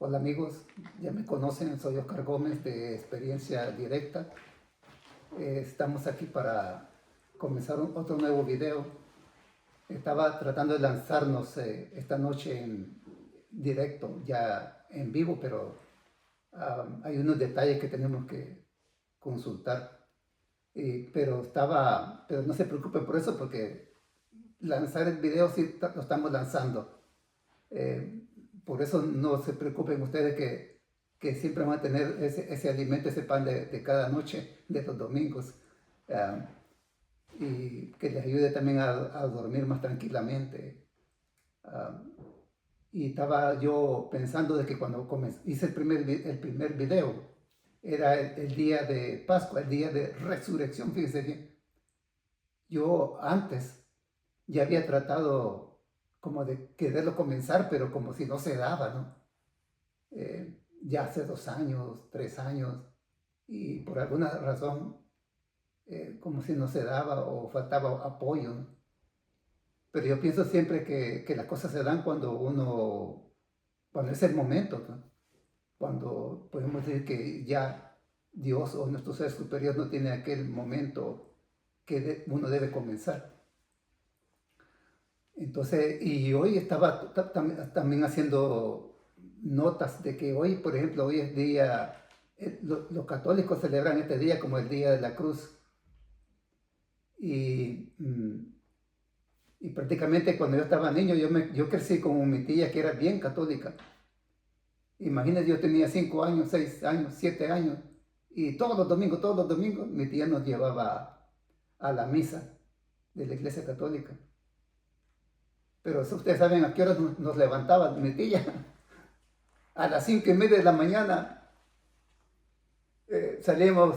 Hola amigos, ya me conocen, soy Oscar Gómez de Experiencia Directa. Estamos aquí para comenzar otro nuevo video. Estaba tratando de lanzarnos esta noche en directo, ya en vivo, pero hay unos detalles que tenemos que consultar. Pero no se preocupen por eso, porque lanzar el video sí lo estamos lanzando. Eh, por eso no se preocupen ustedes que siempre van a tener ese alimento, ese pan de cada noche, de los domingos, uh, y que les ayude también a dormir más tranquilamente. Uh, y estaba yo pensando de que cuando hice el primer video, era el día de Pascua, el día de resurrección, fíjense bien. Yo antes ya había tratado como de quererlo comenzar, pero como si no se daba, ¿no? Ya hace 2 años, 3 años, y por alguna razón, como si no se daba o faltaba apoyo, ¿no? Pero yo pienso siempre que las cosas se dan cuando es el momento, ¿no? Cuando podemos decir que ya Dios o nuestro ser superior no tiene aquel momento que uno debe comenzar. Entonces, y hoy estaba también haciendo notas de que hoy, por ejemplo, hoy es día, los católicos celebran este día como el Día de la Cruz. Y, y prácticamente cuando yo estaba niño, yo crecí con mi tía que era bien católica. Imagínense, yo tenía 5 años, 6 años, 7 años, y todos los domingos, mi tía nos llevaba a la misa de la iglesia católica. Pero ustedes saben a qué hora nos levantaba mi tía. A las 5:30 de la mañana salíamos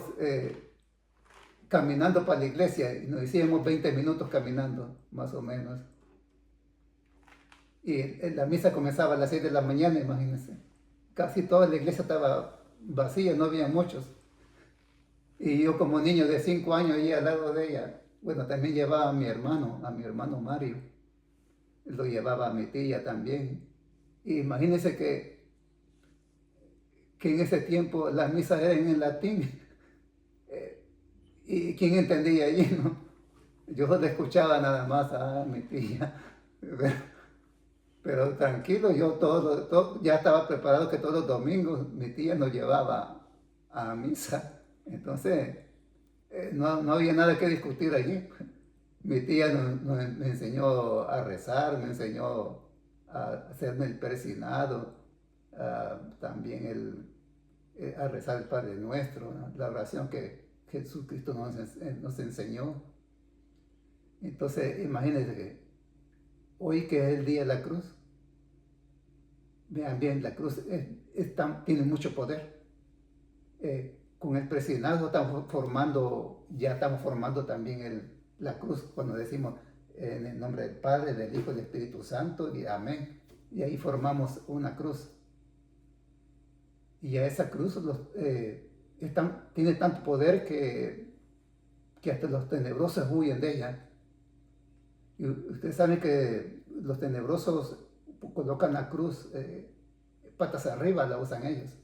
caminando para la iglesia y nos hicimos 20 minutos caminando, más o menos. Y la misa comenzaba a las 6 de la mañana, imagínense. Casi toda la iglesia estaba vacía, no había muchos. Y yo como niño de 5 años ahí al lado de ella, bueno, también llevaba a mi hermano Mario. Lo llevaba a mi tía también. Y imagínense que en ese tiempo las misas eran en latín. ¿Y quién entendía allí, no? Yo solo escuchaba nada más a mi tía. Pero tranquilo, yo ya estaba preparado que todos los domingos mi tía nos llevaba a misa. Entonces, no había nada que discutir allí. Mi tía me enseñó a rezar, me enseñó a hacerme el persinado, también a rezar el Padre Nuestro, ¿no? La oración que Jesucristo nos enseñó. Entonces, imagínense que hoy que es el Día de la Cruz, vean bien, la cruz tiene mucho poder. Con el persinado ya estamos formando también la cruz, cuando decimos en el nombre del Padre, del Hijo y del Espíritu Santo, y amén. Y ahí formamos una cruz. Y a esa cruz tiene tanto poder que hasta los tenebrosos huyen de ella. Y ustedes saben que los tenebrosos colocan la cruz patas arriba, la usan ellos.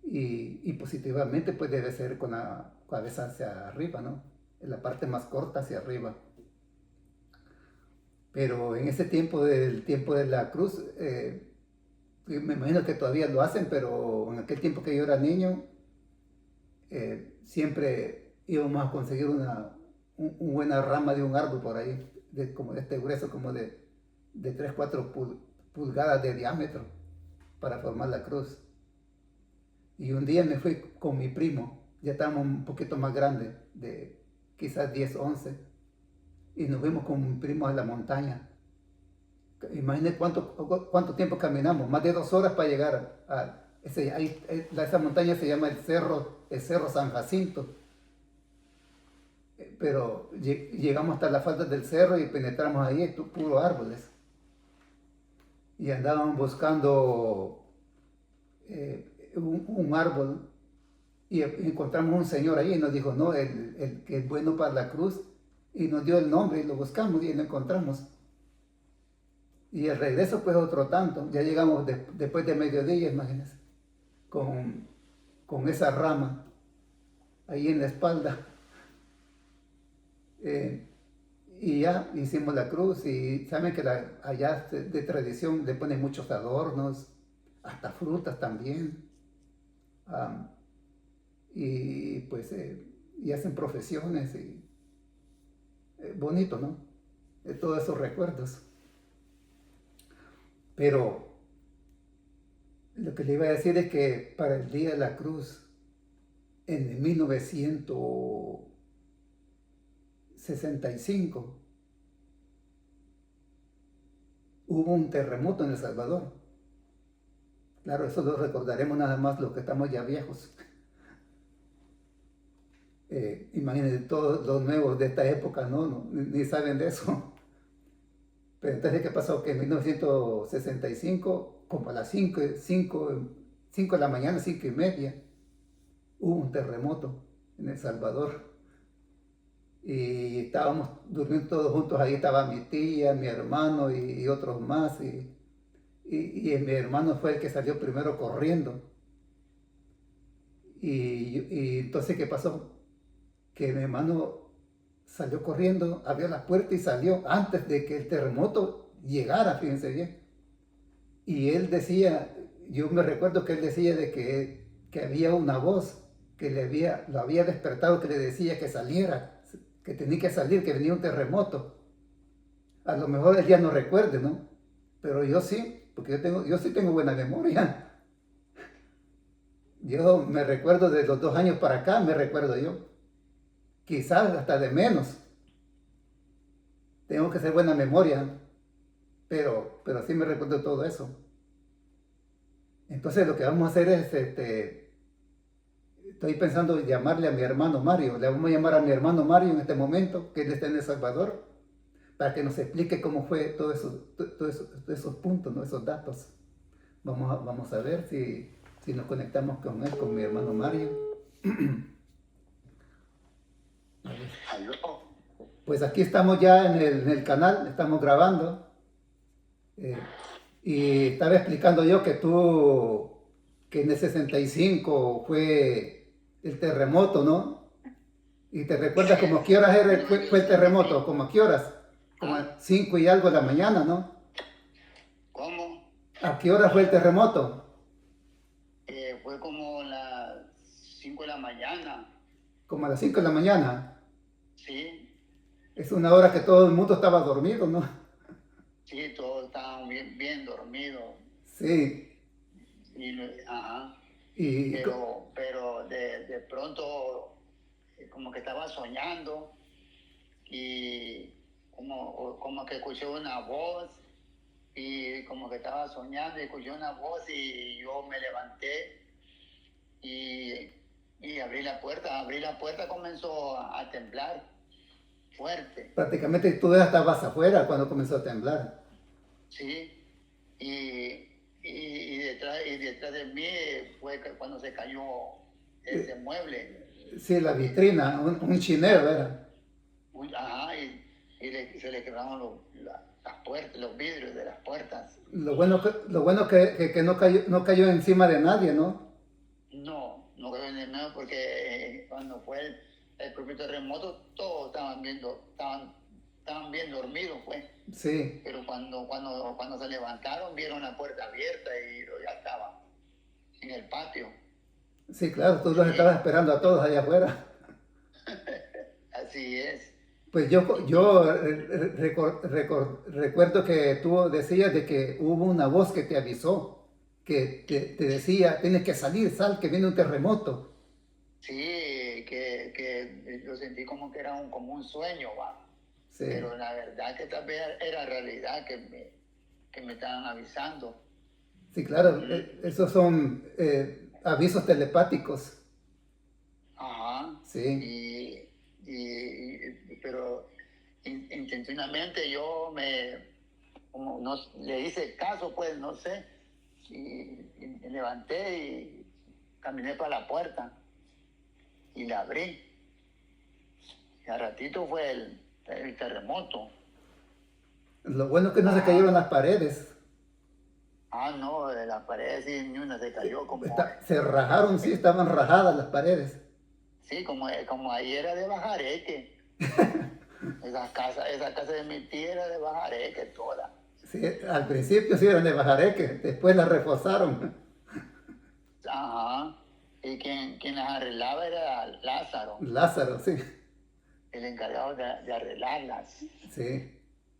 Y positivamente pues debe ser con la cabeza hacia arriba, ¿no? En la parte más corta hacia arriba. Pero en ese tiempo de la cruz, me imagino que todavía lo hacen, pero en aquel tiempo que yo era niño, siempre íbamos a conseguir una buena rama de un árbol por ahí, como de este grueso, como de 3, 4 pulgadas de diámetro para formar la cruz. Y un día me fui con mi primo, ya estábamos un poquito más grandes, de quizás 10, 11, y nos fuimos con mi primo a la montaña. Imagínense cuánto tiempo caminamos, más de 2 horas para llegar esa montaña se llama el Cerro San Jacinto. Pero llegamos hasta las faldas del cerro y penetramos ahí, puro árboles. Y andábamos buscando un árbol y encontramos un señor ahí y nos dijo, no, el que es bueno para la cruz, y nos dio el nombre y lo buscamos y lo encontramos. Y el regreso pues otro tanto. Ya llegamos después de mediodía, imagínense, con esa rama ahí en la espalda. Eh, y ya hicimos la cruz y saben que allá de tradición le ponen muchos adornos, hasta frutas también. Um, y pues y hacen profesiones y bonito, ¿no? Todos esos recuerdos. Pero lo que le iba a decir es que para el Día de la Cruz, en 1965, hubo un terremoto en El Salvador. Claro, eso lo recordaremos nada más los que estamos ya viejos. Imagínense, todos los nuevos de esta época no, ni saben de eso. Pero entonces, ¿qué pasó? Que en 1965, como a las 5 de la mañana, 5:30, hubo un terremoto en El Salvador. Y estábamos durmiendo todos juntos, ahí estaba mi tía, mi hermano y otros más. Y mi hermano fue el que salió primero corriendo. Y entonces, ¿qué pasó? Que mi hermano salió corriendo, abrió la puerta y salió antes de que el terremoto llegara, fíjense bien. Y él decía, yo me recuerdo que él decía de que había una voz que lo había despertado, que le decía que saliera, que tenía que salir, que venía un terremoto. A lo mejor él ya no recuerde, ¿no? Pero yo sí, porque yo sí tengo buena memoria. Yo me recuerdo de los 2 años para acá, me recuerdo yo. Quizás hasta de menos. Tengo que ser buena memoria, pero sí me recuerdo todo eso. Entonces lo que vamos a hacer es, estoy pensando en llamarle a mi hermano Mario. Le vamos a llamar a mi hermano Mario en este momento, que él está en El Salvador, para que nos explique cómo fue todos esos puntos, ¿no? Esos datos. Vamos a ver si nos conectamos con él, con mi hermano Mario. Pues aquí estamos ya en el canal, estamos grabando. Y estaba explicando yo que en el 65 fue el terremoto, ¿no? Y te recuerdas como a qué horas fue el terremoto, como a qué horas, como a 5 y algo de la mañana, ¿no? ¿Cómo? ¿A qué hora fue el terremoto? Fue como las 5 de la mañana, Como a las 5 de la mañana. ¿sí? Es una hora que todo el mundo estaba dormido, ¿no? Sí, todos estaban bien dormidos. Sí. Ajá. Y Pero de pronto como que estaba soñando y como que escuché una voz y como que estaba soñando y escuché una voz y yo me levanté y abrí la puerta comenzó a temblar fuerte. prácticamente tú ya estabas afuera cuando comenzó a temblar. Sí, y detrás de mí fue cuando se cayó ese mueble. Sí, la vitrina, un chinero era. Ajá, se le quebraron las puertas, los vidrios de las puertas. Lo bueno que no cayó encima de nadie, ¿no? No creo en nada porque cuando fue el propio terremoto todos estaban bien dormidos, pues. Sí, Pero cuando se levantaron vieron la puerta abierta y ya estaba en el patio. sí, claro, tú los estabas esperando a todos allá afuera. Así es. Pues yo recuerdo que tú decías de que hubo una voz que te avisó, que te decía, tienes que salir, sal, que viene un terremoto. Sí, que lo sentí como que era como un sueño, va. Sí, Pero la verdad que tal vez era realidad que me estaban avisando. sí, claro, esos son avisos telepáticos. Ajá. Sí, Pero intencionalmente yo como no, le hice caso, pues, no sé, y me levanté y caminé para la puerta y la abrí. Y al ratito fue el terremoto. Lo bueno es que no se Ajá. cayeron las paredes. Ah, no, de la pared sí, ni una se cayó como, Se rajaron, sí, estaban rajadas las paredes. sí, como ahí era de Bajareque. Esa casa de mi tía era de Bajareque toda. Sí, al principio sí eran de Bajareque, después las reforzaron. Ajá. Y quien las arreglaba era Lázaro, Lázaro, sí, el encargado de arreglarlas. sí.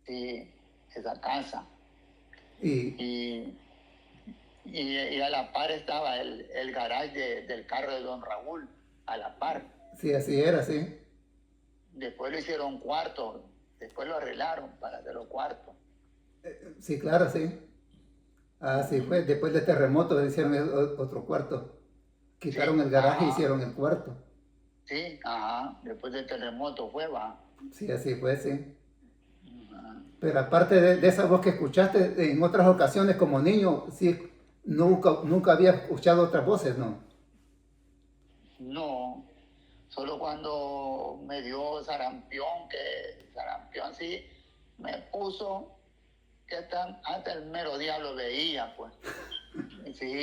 Sí, esa casa. Y Y, y a la par estaba el garage del carro de don Raúl, a la par. sí, así era, sí. Después lo hicieron cuarto, después lo arreglaron para hacerlo cuarto. Sí, claro, sí. Así fue. Ujú. Después del terremoto hicieron otro cuarto. Quitaron Sí, el garaje y ajá, hicieron el cuarto. sí, ajá. Después del terremoto fue, va. Sí, así fue, sí. Ajá. Pero aparte de esa voz que escuchaste en otras ocasiones como niño, sí, nunca había escuchado otras voces, ¿no? No, solo cuando me dio sarampión, que sarampión sí me puso que hasta el mero diablo veía, pues. Sí,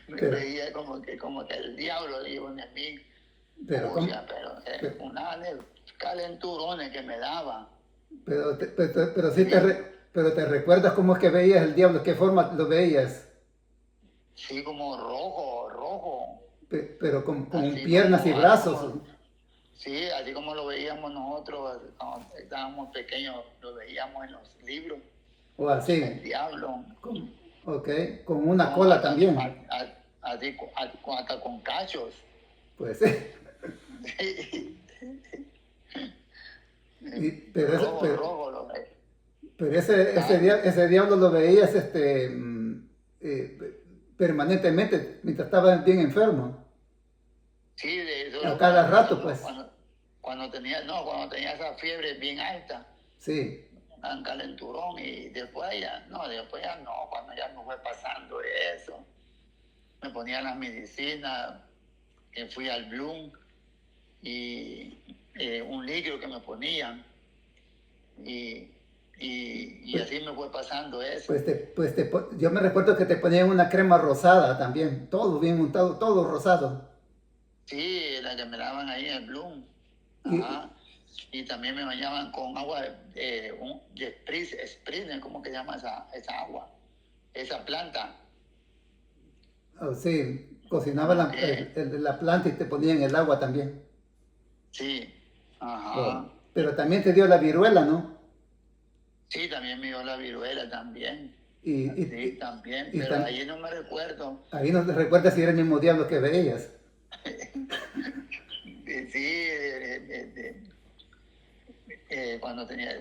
me Pero, veía como que el diablo iba en mí. pero, ¿cómo? Pucha, pero Pero, una de calenturones que me daba. pero sí Sí, pero te recuerdas cómo es que veías el diablo, qué forma lo veías, sí, como rojo, rojo. pero con Así piernas y como, así brazos. como, sí, así como lo veíamos nosotros cuando estábamos pequeños, lo veíamos en los libros, O así, el diablo, con, ok, con una cola también. así, hasta con cachos. Pues, Rojo, rojo lo ve. pero ¿Ah? ese diablo lo veías permanentemente mientras estaba bien enfermo. Sí, A solo cada rato, cuando, pues. cuando, cuando tenía, no, cuando tenía esa fiebre bien alta, Sí, un calenturón, y después ya no, cuando ya me fue pasando eso, me ponían las medicinas, que fui al Bloom, y un líquido que me ponían, y, y pues, así me fue pasando eso. yo me recuerdo que te ponían una crema rosada también, todo bien untado, todo rosado. Sí, la que me daban ahí en el Bloom. Y, Ajá. Y también me bañaban con agua de Spritz, ¿cómo que se llama esa agua? Esa planta. oh, sí, cocinaba Como que, la planta y te ponían el agua también. sí, Oh, ajá. pero también te dio la viruela, ¿no? Sí, también me dio la viruela también. Y, Sí, y, también, y pero ahí no me recuerdo. ahí no te recuerdas si era el mismo diablo que veías. Sí, cuando tenía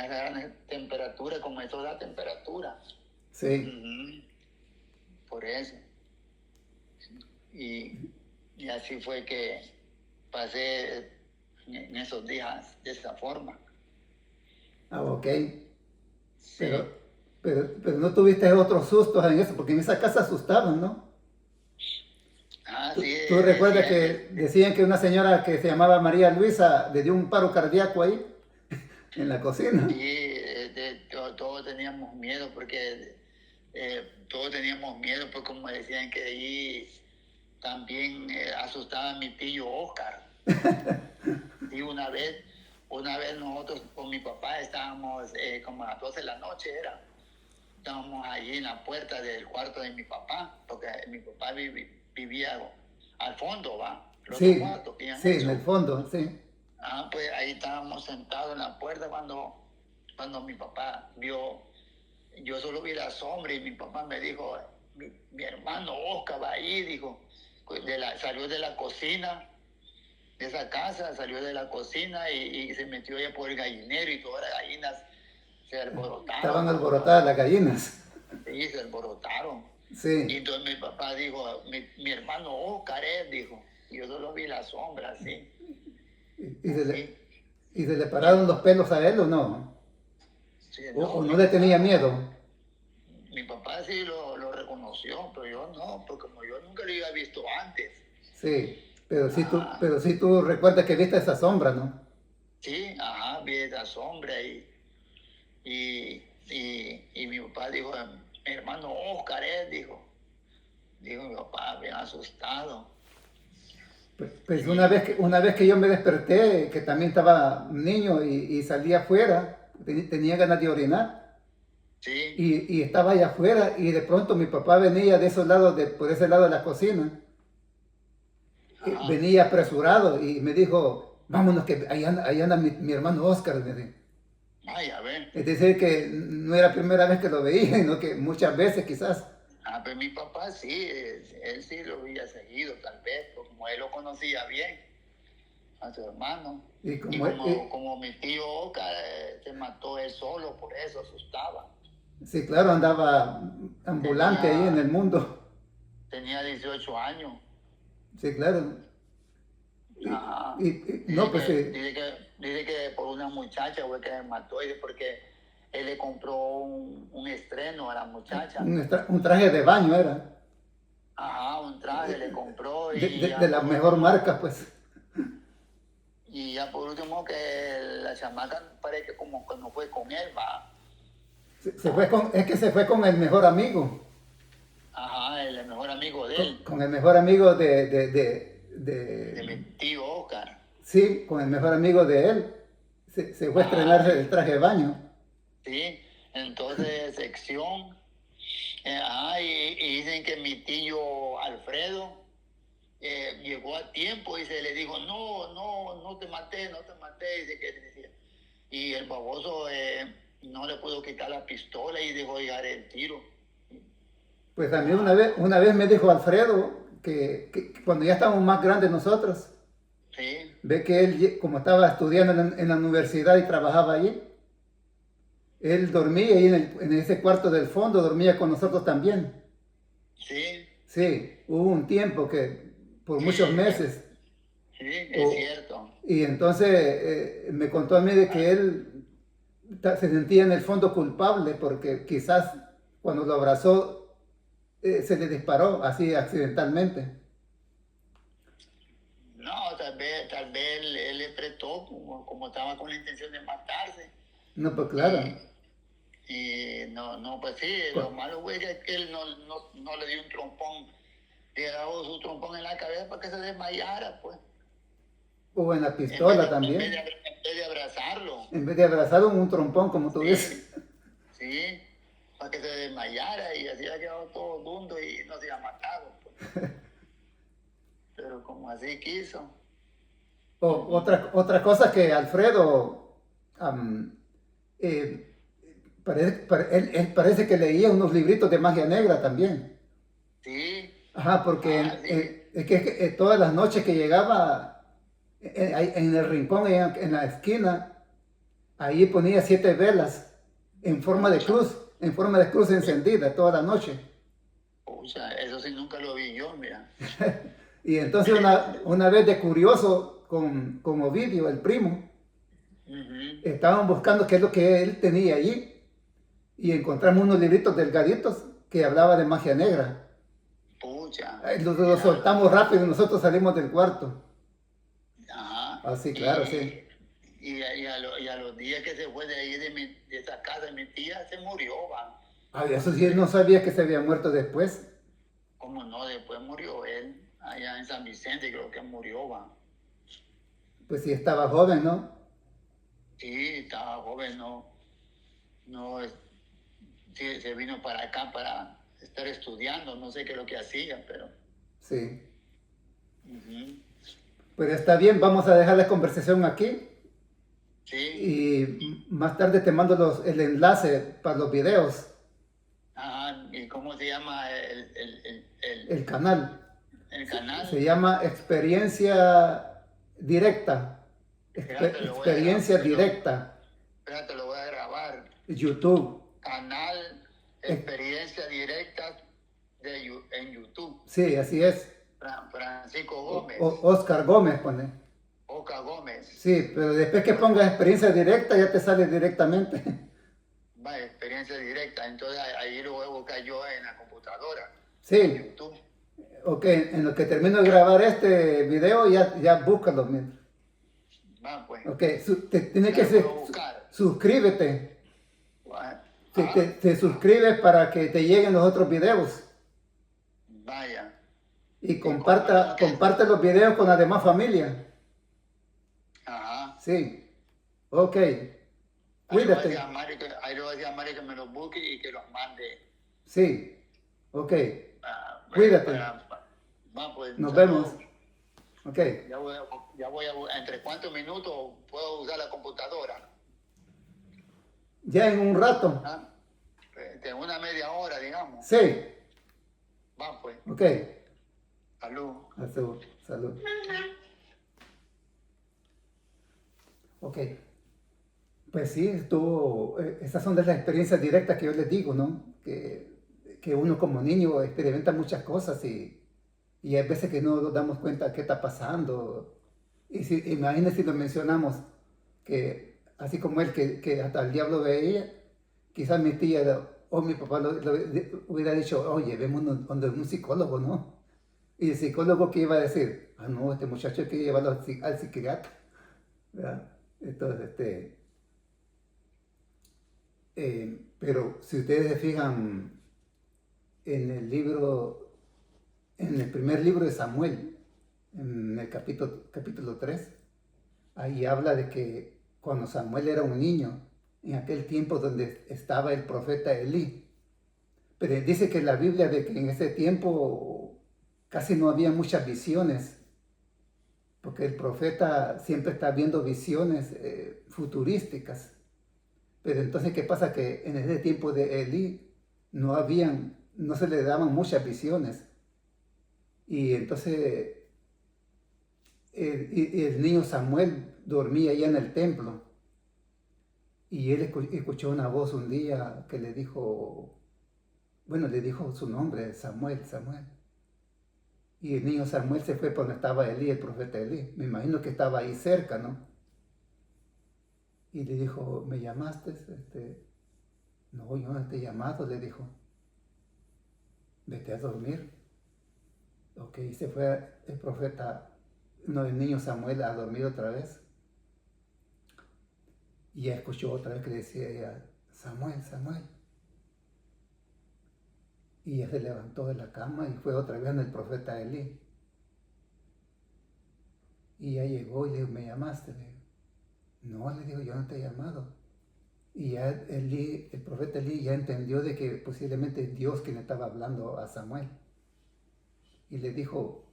esa gran temperatura, como eso da temperatura. Sí. Ujú. Por eso. Y, y así fue que pasé en esos días de esa forma. Ah, ok. Pero, Sí. pero no tuviste otros sustos en eso, porque en esa casa asustaban, ¿no? Ah, sí, ¿Tú recuerdas decían que decían que una señora que se llamaba María Luisa le dio un paro cardíaco ahí en la cocina? sí, todos teníamos miedo porque todos teníamos miedo, pues como decían que ahí también asustaba a mi tío Oscar. Y una vez nosotros con mi papá estábamos como a las 12 de la noche estábamos allí en la puerta del cuarto de mi papá, porque mi papá vivía al fondo, ¿va? El otro Sí, cuarto que han sí, en hecho. el fondo, sí. Ah, pues ahí estábamos sentados en la puerta cuando mi papá vio, yo solo vi la sombra y mi papá me dijo, mi hermano Oscar va ahí, dijo, salió de la cocina, de esa casa, salió de la cocina y se metió allá por el gallinero y todas las gallinas se Estaban alborotaron, alborotadas las gallinas. sí, se alborotaron. Y Sí. entonces mi papá dijo, mi hermano Oscar es, dijo, y yo solo vi la sombra, así, Y, y se le, así. y se le Y pararon los pelos a él o no. sí, O no, no mi le papá tenía no. miedo. Mi papá sí lo reconoció, pero yo no, porque como yo nunca lo había visto antes. Sí, Ajá, pero sí tú recuerdas que viste esa sombra, ¿no? sí, ajá, vi esa sombra y mi papá dijo, mi hermano Oscar dijo mi papá, bien asustado. Pues una vez que yo me desperté, que también estaba niño y salí afuera, tenía ganas de orinar Sí, y estaba allá afuera y de pronto mi papá venía de esos lados, por ese lado de la cocina, ajá. venía apresurado y me dijo, vámonos que ahí anda mi hermano Oscar. Me dijo. Ay, a ver. Es decir, que no era la primera vez que lo veía, sino que muchas veces quizás. Ah, pues mi papá sí, él sí lo había seguido, tal vez, pues, como él lo conocía bien, a su hermano. Y Y como, como mi tío Oscar se mató él solo, por eso asustaba. sí, claro, andaba ambulante ahí en Tenía, el mundo. tenía 18 años. Sí, claro. Ajá. No, Dice pues que, dice que, dice que por una muchacha fue que me mató, y porque él le compró un estreno a la muchacha. un traje de baño era. Ajá, un traje le compró De la mejor marca, pues. y ya por último que la chamaca parece que como que no fue con él, va. Es que se fue con el mejor amigo. Ajá, el mejor amigo de él, Con el mejor amigo de mi tío Oscar. sí, con el mejor amigo de él. Se fue a Ajá, estrenarse el traje de baño. sí. Entonces, sección. Y dicen que mi tío Alfredo llegó a tiempo y se le dijo, no te maté, dice que decía. Y el baboso no le pudo quitar la pistola y dejó llegar el tiro. Pues a mí una vez me dijo Alfredo que cuando ya estábamos más grandes nosotros, Sí, ve que él, como estaba estudiando en la universidad y trabajaba allí, él dormía ahí en ese cuarto del fondo, dormía con nosotros también. sí, Sí, hubo un tiempo que, por sí, muchos meses, sí, es o- cierto. y entonces me contó a mí de que él se sentía en el fondo culpable porque quizás cuando lo abrazó se le disparó así accidentalmente. No, tal vez él le apretó como estaba con la intención de matarse. No, pues Y, claro. pues sí, lo Con- malo güey es que él no le dio un trompón, le ha dado su trompón en la cabeza para que se desmayara, pues. O en la pistola también. En vez de abrazarlo, En vez de abrazar un trompón, como tú sí, dices. sí, para que se desmayara y así ha quedado todo dundo y no se ha matado, pues. Pero como así quiso. Otra cosa que Alfredo am, eh, él parece que leía unos libritos de magia negra también. Sí, Ajá, porque sí, todas las noches que llegaba ahí en el rincón, ahí en la esquina, ahí ponía 7 velas pucha, en forma de cruz encendida toda la noche. pucha, eso sí nunca lo vi yo, mira. Y entonces una vez de curioso con Ovidio, el primo, Ujú. estaban buscando qué es lo que él tenía allí y encontramos unos libritos delgaditos que hablaba de magia negra. Pucha, Los mira, soltamos rápido y nosotros salimos del cuarto. ajá. Así, claro, sí. Y a los días que se fue de ahí de esa casa de mi tía, se murió, va. Ay, eso sí, él no sabía que se había muerto después. ¿Cómo no? Después murió él, allá en San Vicente, creo que murió, va. Pues sí, estaba joven, ¿no? Sí, estaba joven, no, sí, se vino para acá para estar estudiando, no sé qué es lo que hacía, pero. Sí. Ujú. Pero está bien, vamos a dejar la conversación aquí Sí, y más tarde te mando el enlace para los videos, ajá. ¿Y cómo se llama el canal. el Se canal? llama Experiencia Directa. Espérate, Experiencia Directa. espérate, lo voy a grabar. YouTube. Canal Eh, Experiencia Directa en YouTube. Sí, así es. Francisco Gómez, Oscar Gómez pone. Oca Gómez. Sí, pero después que pongas experiencia directa ya te sale directamente. Va, experiencia directa. Entonces ahí lo voy a buscar yo en la computadora, en Sí, YouTube. ok, en lo que termino de grabar este video ya búscalo. Va, pues. Ok, tienes Ya que lo puedo buscar. suscríbete. Si Ah, te suscribes para que te lleguen los otros videos vaya. y ¿Y cómo que? comparte los videos con la demás familia. Ajá. Sí, ok, Ahí le voy a decir a cuídate. Mari que, ahí le voy a decir a Mari que me los busque y que los mande. Sí, ok, Para, cuídate. va, pues, Nos vemos. saludos. Ok, ¿Entre cuántos minutos puedo usar la computadora? ya en un rato. ¿Ah? De una media hora, digamos. Sí, Va, pues, ok. salud. Salud, salud. Ok, pues sí, esas son de las experiencias directas que yo les digo, ¿no? Que uno como niño experimenta muchas cosas y hay veces que no nos damos cuenta de qué está pasando. Y si, imagínense si lo mencionamos, que así como él, que hasta el diablo veía, quizás mi tía o mi papá hubiera dicho, oye, vemos donde un psicólogo, ¿no? Y el psicólogo que iba a decir, ah, no, este muchacho hay que llevarlo al psiquiatra, ¿verdad? Entonces, pero si ustedes se fijan en el libro, en el primer libro de Samuel, en el capítulo 3, ahí habla de que cuando Samuel era un niño, en aquel tiempo donde estaba el profeta Elí, pero dice que la Biblia de que en ese tiempo casi no había muchas visiones, porque el profeta siempre está viendo visiones futurísticas. Pero entonces, ¿qué pasa? Que en ese tiempo de Elí no se le daban muchas visiones. Y entonces el niño Samuel dormía allá en el templo. Y él escuchó una voz un día que le dijo, bueno, le dijo su nombre, Samuel, Samuel. Y el niño Samuel se fue por donde estaba Elí, el profeta Elí. Me imagino que estaba ahí cerca, ¿no? Y le dijo, ¿me llamaste? No, yo no te he llamado, le dijo. Vete a dormir. Ok, y se fue el profeta, no, el niño Samuel a dormir otra vez. Y ya escuchó otra vez que decía ella, Samuel, Samuel. Y ya se levantó de la cama y fue otra vez en el profeta Elí. Y ya llegó y le dijo, ¿me llamaste? Le dijo, no, le digo, yo no te he llamado. Y ya el profeta Elí ya entendió de que posiblemente es Dios quien estaba hablando a Samuel. Y le dijo,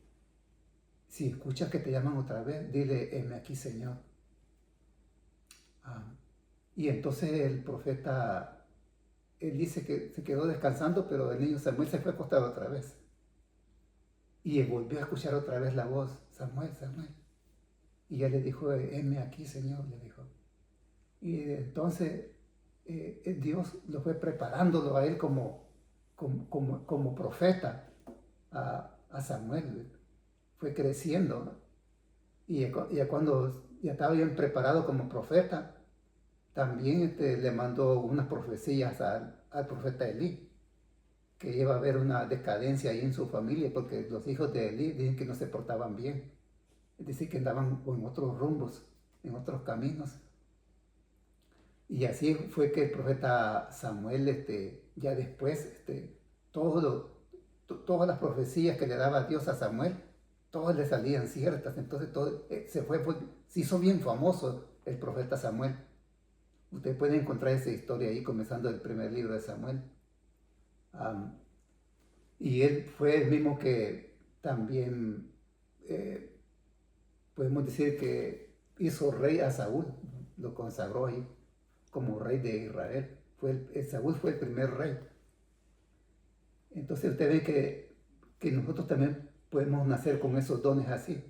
si escuchas que te llaman otra vez, dile, heme aquí, Señor. Ah, y entonces el profeta, él dice que se quedó descansando, pero el niño Samuel se fue acostado otra vez. Y él volvió a escuchar otra vez la voz, Samuel, Samuel. Y él le dijo, heme aquí, Señor, le dijo. Y entonces Dios lo fue preparándolo a él como profeta, a Samuel. Fue creciendo, ¿no? Y ya cuando ya estaba bien preparado como profeta, también le mandó unas profecías al profeta Elí, que iba a haber una decadencia ahí en su familia, porque los hijos de Elí dicen que no se portaban bien, es decir, que andaban en otros rumbos, en otros caminos. Y así fue que el profeta Samuel, ya después, todas las profecías que le daba Dios a Samuel, todas le salían ciertas. Entonces se hizo bien famoso el profeta Samuel. Usted puede encontrar esa historia ahí, comenzando el primer libro de Samuel. Um, y él fue el mismo que también, podemos decir que hizo rey a Saúl, ¿no? Lo consagró ahí como rey de Israel. Saúl fue el primer rey. Entonces usted ve que nosotros también podemos nacer con esos dones así.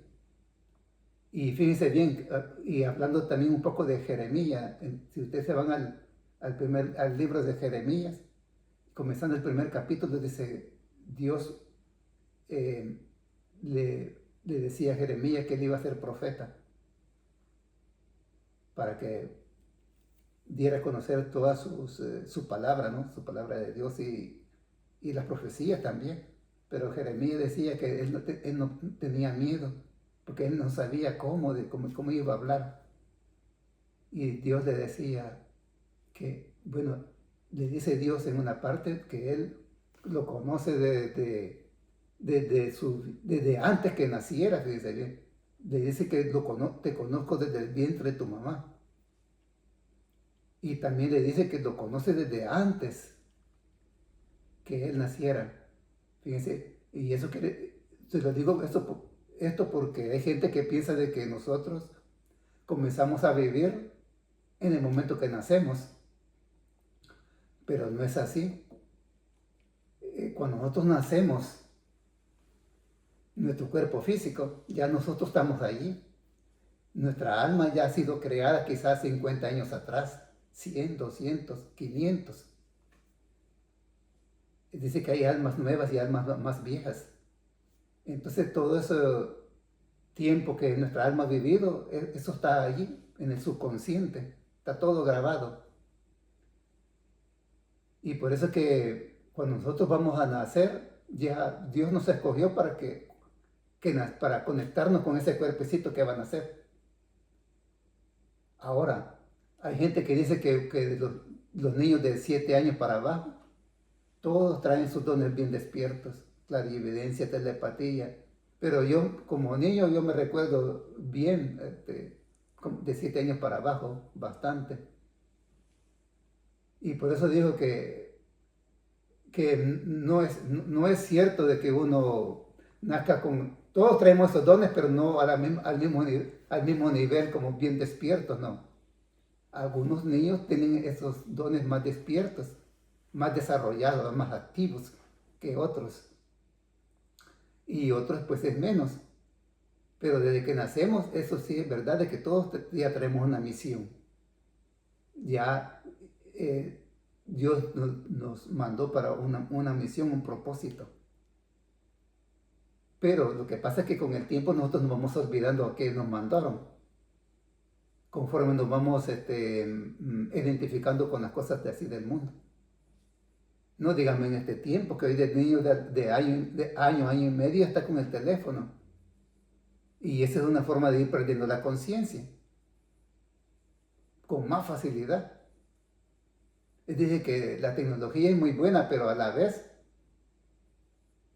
Y fíjense bien, y hablando también un poco de Jeremías, si ustedes se van al libro de Jeremías, comenzando el primer capítulo, dice, Dios le decía a Jeremías que él iba a ser profeta, para que diera a conocer toda su palabra, ¿no? Su palabra de Dios y las profecías también. Pero Jeremías decía que él no tenía miedo, porque él no sabía cómo iba a hablar. Y Dios le decía que, bueno, le dice Dios en una parte que Él lo conoce desde antes que naciera, fíjese bien. Le dice que te conozco desde el vientre de tu mamá. Y también le dice que lo conoce desde antes que él naciera. Fíjense, y eso se lo digo esto porque hay gente que piensa de que nosotros comenzamos a vivir en el momento que nacemos, pero no es así. Cuando nosotros nacemos, nuestro cuerpo físico, ya nosotros estamos allí. Nuestra alma ya ha sido creada quizás 50 años atrás, 100, 200, 500. Dice que hay almas nuevas y almas más viejas. Entonces todo ese tiempo que nuestra alma ha vivido, eso está allí, en el subconsciente, está todo grabado. Y por eso que cuando nosotros vamos a nacer, ya Dios nos escogió para conectarnos con ese cuerpecito que va a nacer. Ahora, hay gente que dice que los niños de 7 años para abajo, todos traen sus dones bien despiertos, clarividencia, telepatía. Pero yo, como niño, yo me recuerdo bien, de 7 años para abajo, bastante. Y por eso digo que no es cierto de que uno nazca con... Todos traemos esos dones, pero no al mismo nivel como bien despiertos, no. Algunos niños tienen esos dones más despiertos, más desarrollados, más activos que otros. Y otros pues es menos. Pero desde que nacemos, eso sí es verdad, de que todos ya tenemos una misión. Ya Dios nos mandó para una misión, un propósito. Pero lo que pasa es que con el tiempo nosotros nos vamos olvidando a qué nos mandaron. Conforme nos vamos identificando con las cosas de así del mundo. No, dígame en este tiempo que hoy de niño de año y medio está con el teléfono. Y esa es una forma de ir perdiendo la conciencia. Con más facilidad. Es decir, que la tecnología es muy buena, pero a la vez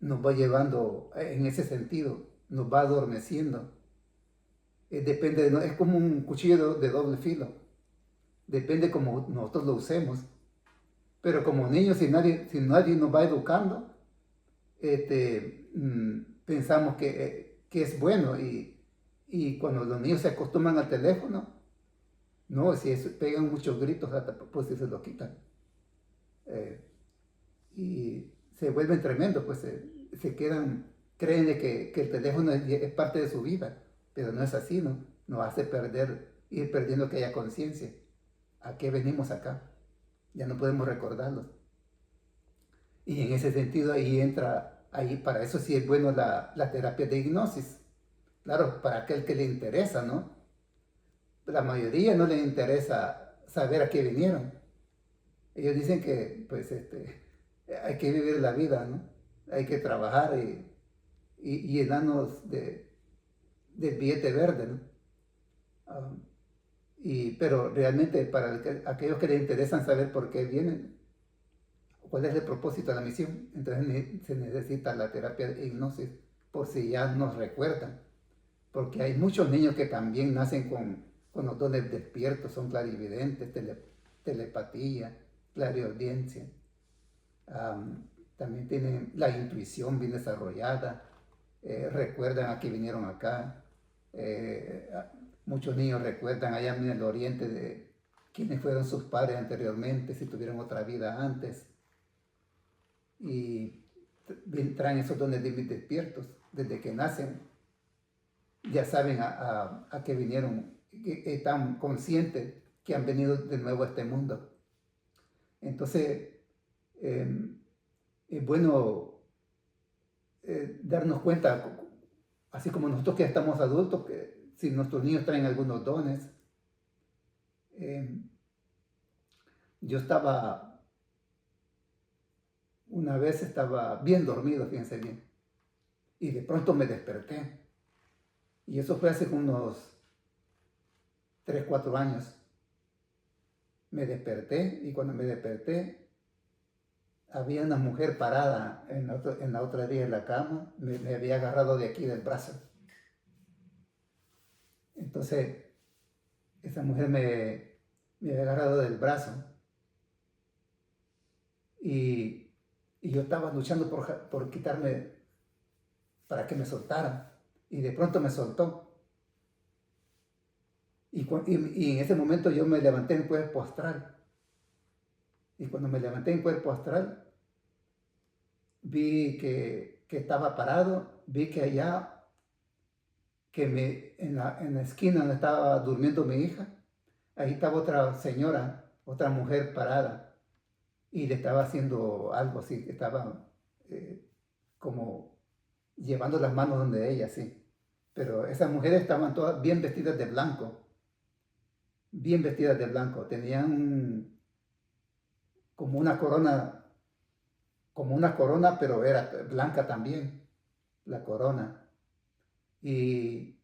nos va llevando en ese sentido, nos va adormeciendo. Es como un cuchillo de doble filo. Depende cómo nosotros lo usemos. Pero como niños, si nadie nos va educando, pensamos que es bueno. Y cuando los niños se acostumbran al teléfono, no, si pegan muchos gritos, hasta pues si se lo quitan. Y se vuelven tremendos, pues se quedan, creen de que el teléfono es parte de su vida, pero no es así, ¿no? Nos hace ir perdiendo aquella conciencia. ¿A qué venimos acá? Ya no podemos recordarlos. Y en ese sentido para eso sí es bueno la terapia de hipnosis. Claro, para aquel que le interesa, ¿no? La mayoría no le interesa saber a qué vinieron. Ellos dicen que, pues, hay que vivir la vida, ¿no? Hay que trabajar y llenarnos del billete verde, ¿no? Pero realmente para aquellos que les interesan saber por qué vienen, cuál es el propósito de la misión, entonces se necesita la terapia de hipnosis por si ya nos recuerdan. Porque hay muchos niños que también nacen con los dones despiertos, son clarividentes, telepatía, clariaudiencia. También tienen la intuición bien desarrollada, recuerdan a que vinieron acá. Muchos niños recuerdan allá en el oriente de quiénes fueron sus padres anteriormente, si tuvieron otra vida antes. Y traen esos dones bien despiertos desde que nacen. Ya saben a qué vinieron, están conscientes que han venido de nuevo a este mundo. Entonces, es bueno darnos cuenta, así como nosotros que ya estamos adultos, que si nuestros niños traen algunos dones. Yo una vez estaba bien dormido, fíjense bien, y de pronto me desperté. Y eso fue hace unos 3, 4 años. Me desperté y cuando me desperté había una mujer parada en la otra día en la cama, me había agarrado de aquí del brazo. Entonces, esa mujer me había agarrado del brazo y yo estaba luchando por quitarme, para que me soltara. Y de pronto me soltó. Y en ese momento yo me levanté en cuerpo astral. Y cuando me levanté en cuerpo astral, vi que estaba parado, vi que allá, en la esquina donde estaba durmiendo mi hija, ahí estaba otra señora, otra mujer parada, y le estaba haciendo algo así, estaba como llevando las manos donde ella, sí. Pero esas mujeres estaban todas bien vestidas de blanco, bien vestidas de blanco, tenían como una corona, pero era blanca también, la corona. Y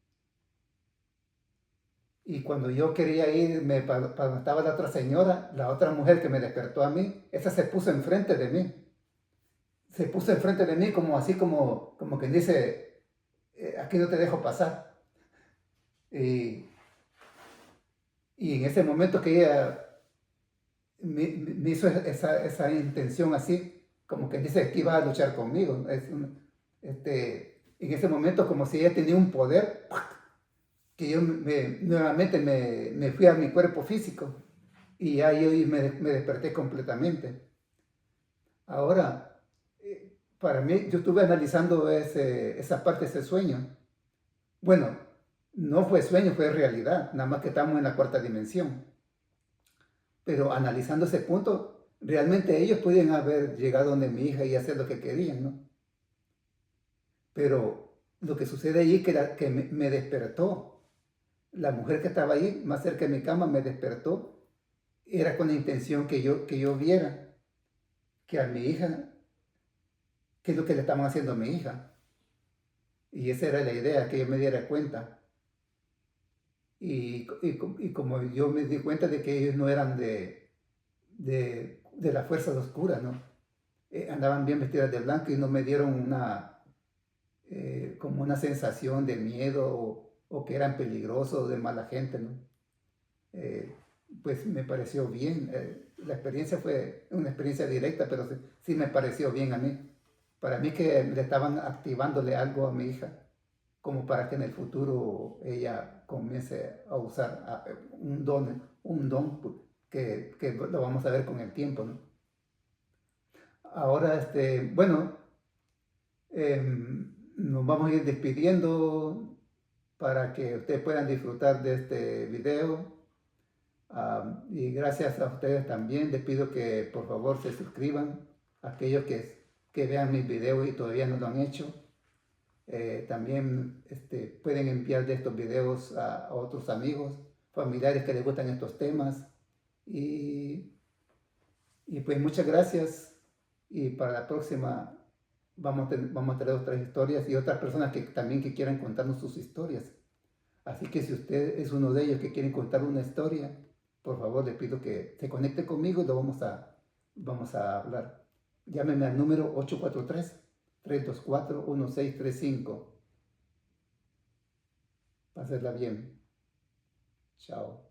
cuando yo quería irme para donde estaba la otra señora, la otra mujer que me despertó a mí, esa se puso enfrente de mí. Se puso enfrente de mí como así como quien dice, aquí no te dejo pasar. Y, y en ese momento que ella me hizo esa intención así, como que dice que iba a luchar conmigo. En ese momento como si ella tenía un poder, que yo nuevamente me fui a mi cuerpo físico y ahí me desperté completamente. Ahora, para mí, yo estuve analizando esa parte de ese sueño. Bueno, no fue sueño, fue realidad, nada más que estamos en la cuarta dimensión. Pero analizando ese punto, realmente ellos podían haber llegado donde mi hija y hacer lo que querían, ¿no? Pero lo que sucede allí que me despertó. La mujer que estaba ahí, más cerca de mi cama, me despertó. Era con la intención que yo viera que a mi hija, qué es lo que le estaban haciendo a mi hija. Y esa era la idea, que yo me diera cuenta. Y como yo me di cuenta de que ellos no eran de las fuerzas oscuras, ¿no? Andaban bien vestidas de blanco y no me dieron como una sensación de miedo o que eran peligrosos, de mala gente, ¿no? Pues me pareció bien. La experiencia fue una experiencia directa, pero sí me pareció bien a mí. Para mí que le estaban activándole algo a mi hija, como para que en el futuro ella comience a usar un don que lo vamos a ver con el tiempo, ¿no? Ahora, bueno, nos vamos a ir despidiendo para que ustedes puedan disfrutar de este video. Y gracias a ustedes también. Les pido que por favor se suscriban, aquellos que vean mis videos y todavía no lo han hecho. También pueden enviar de estos videos a otros amigos, familiares que les gustan estos temas. Y pues muchas gracias. Y para la próxima vamos a traer otras historias y otras personas que también quieran contarnos sus historias. Así que si usted es uno de ellos que quieren contar una historia, por favor le pido que se conecte conmigo y lo vamos a hablar. Llámeme al número 843-324-1635. Pásenla bien. Chao.